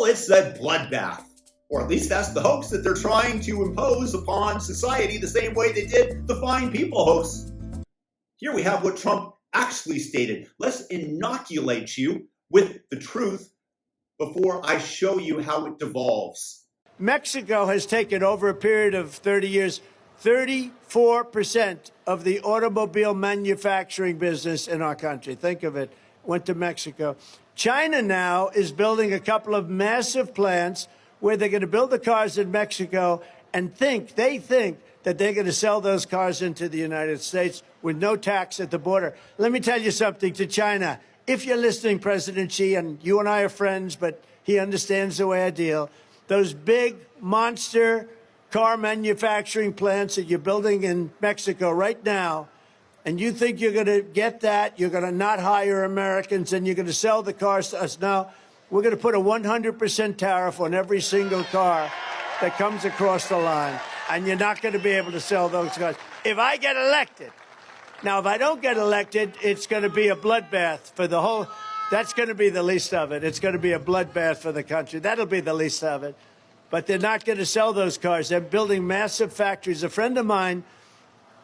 Well, it's a bloodbath. Or at least that's the hoax that they're trying to impose upon society the same way they did the Fine People hoax. Here we have what Trump actually stated. Let's inoculate you with the truth before I show you how it devolves. Mexico has taken, over a period of 30 years, 34% of the automobile manufacturing business in our country. Think of it. Went to Mexico. China now is building a couple of massive plants where they're going to build the cars in Mexico and they think that they're going to sell those cars into the United States with no tax at the border. Let me tell you something to China. If you're listening, President Xi, and you and I are friends, but he understands the way I deal, those big monster car manufacturing plants that you're building in Mexico right now, and you think you're going to get that, you're going to not hire Americans, and you're going to sell the cars to us. Now, we're going to put a 100% tariff on every single car that comes across the line, and you're not going to be able to sell those cars. If I get elected, now, if I don't get elected, it's going to be a bloodbath for the whole, that's going to be the least of it. It's going to be a bloodbath for the country. That'll be the least of it. But they're not going to sell those cars. They're building massive factories. A friend of mine,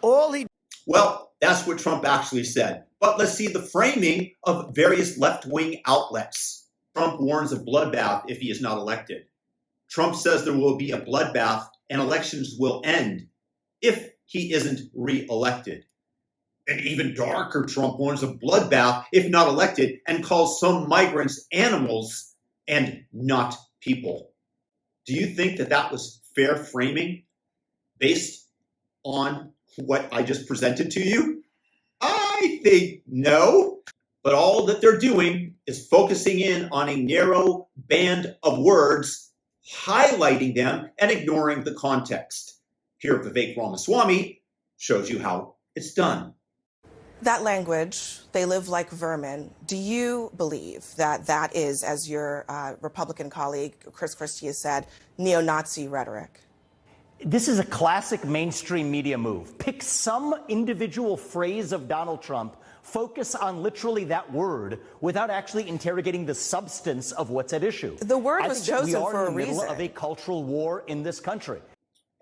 Well, that's what Trump actually said. But let's see the framing of various left-wing outlets. Trump warns of bloodbath if he is not elected. Trump says there will be a bloodbath and elections will end if he isn't re-elected. And even darker, Trump warns of bloodbath if not elected and calls some migrants animals and not people. Do you think that that was fair framing based on what I just presented to you? I think no. But all that they're doing is focusing in on a narrow band of words, highlighting them and ignoring the context. Here, Vivek Ramaswamy shows you how it's done. That language, they live like vermin. Do you believe that that is, as your Republican colleague Chris Christie has said, neo-Nazi rhetoric? This is a classic mainstream media move. Pick some individual phrase of Donald Trump, focus on literally that word without actually interrogating the substance of what's at issue. The word was chosen for a reason. We are in the middle of a cultural war in this country.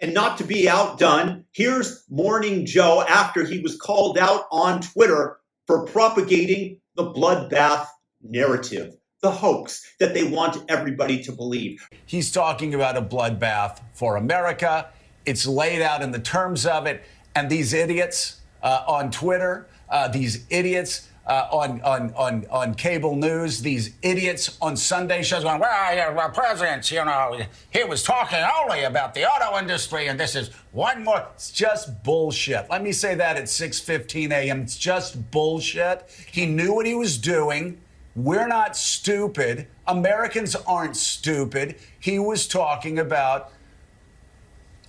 And not to be outdone, here's Morning Joe after he was called out on Twitter for propagating the bloodbath narrative, the hoax that they want everybody to believe. He's talking about a bloodbath for America. It's laid out in the terms of it. And these idiots on Twitter, these idiots on cable news, these idiots on Sunday shows going, well, President, he was talking only about the auto industry, and this is one more. It's just bullshit. Let me say that at 6:15 a.m. It's just bullshit. He knew what he was doing. We're not stupid. Americans aren't stupid. He was talking about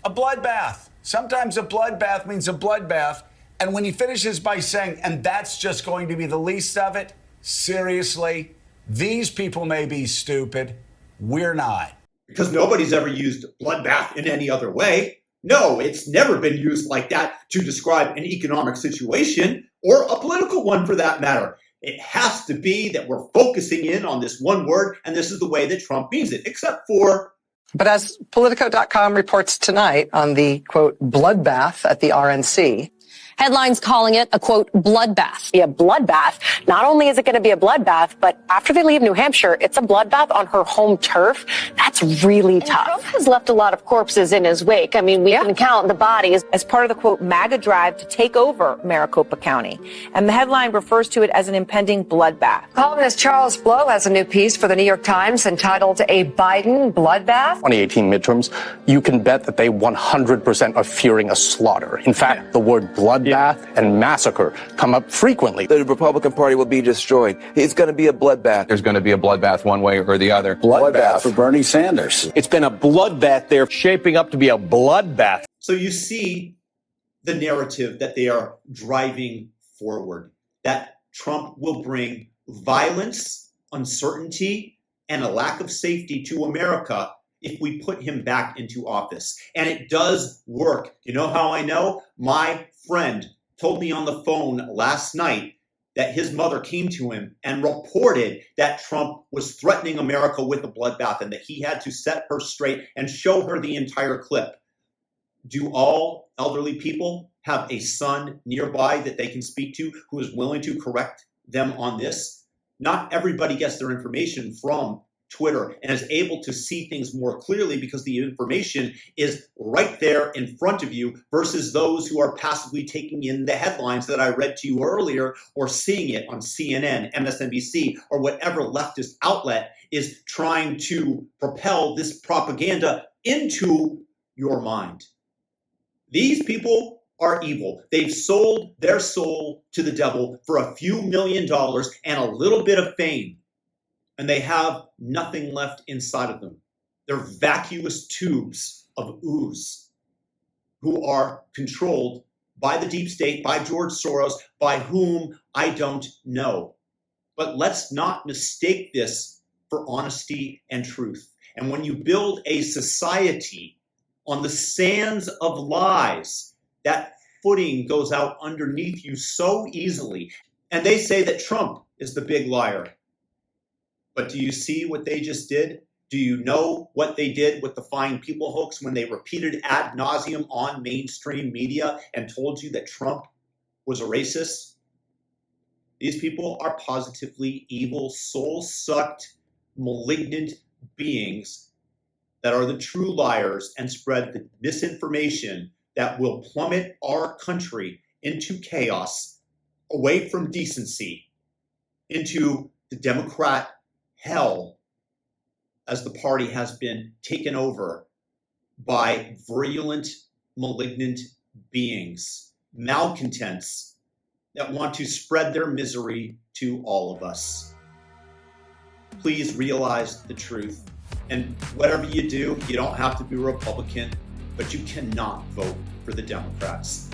a bloodbath. Sometimes a bloodbath means a bloodbath. And when he finishes by saying, and that's just going to be the least of it, seriously, these people may be stupid. We're not. Because nobody's ever used bloodbath in any other way. No, it's never been used like that to describe an economic situation or a political one for that matter. It has to be that we're focusing in on this one word, and this is the way that Trump means it, except for... But as Politico.com reports tonight on the, quote, bloodbath at the RNC, headlines calling it a, quote, bloodbath. Be a bloodbath. Not only is it going to be a bloodbath, but after they leave New Hampshire, it's a bloodbath on her home turf. That's really tough. Trump has left a lot of corpses in his wake. I mean, we can count the bodies as part of the, quote, MAGA drive to take over Maricopa County. And the headline refers to it as an impending bloodbath. Columnist Charles Blow has a new piece for the New York Times entitled A Biden Bloodbath. 2018 midterms, you can bet that they 100% are fearing a slaughter. In fact, the word bloodbath and massacre come up frequently. The Republican Party will be destroyed. It's going to be a bloodbath. There's going to be a bloodbath one way or the other. Bloodbath for Bernie Sanders. It's been a bloodbath. They're shaping up to be a bloodbath. So you see the narrative that they are driving forward, that Trump will bring violence, uncertainty, and a lack of safety to America if we put him back into office. And it does work. You know how I know? My friend told me on the phone last night that his mother came to him and reported that Trump was threatening America with a bloodbath and that he had to set her straight and show her the entire clip. Do all elderly people have a son nearby that they can speak to who is willing to correct them on this? Not everybody gets their information from Twitter and is able to see things more clearly because the information is right there in front of you versus those who are passively taking in the headlines that I read to you earlier or seeing it on CNN, MSNBC, or whatever leftist outlet is trying to propel this propaganda into your mind. These people are evil. They've sold their soul to the devil for a few $1 million and a little bit of fame. And they have nothing left inside of them. They're vacuous tubes of ooze who are controlled by the deep state, by George Soros, by whom I don't know. But let's not mistake this for honesty and truth. And when you build a society on the sands of lies, that footing goes out underneath you so easily. And they say that Trump is the big liar. But do you see what they just did? Do you know what they did with the Fine People hoax when they repeated ad nauseum on mainstream media and told you that Trump was a racist? These people are positively evil, soul-sucked, malignant beings that are the true liars and spread the misinformation that will plummet our country into chaos, away from decency, into the Democrat hell, as the party has been taken over by virulent, malignant beings, malcontents that want to spread their misery to all of us. Please realize the truth. And whatever you do, you don't have to be Republican, but you cannot vote for the Democrats.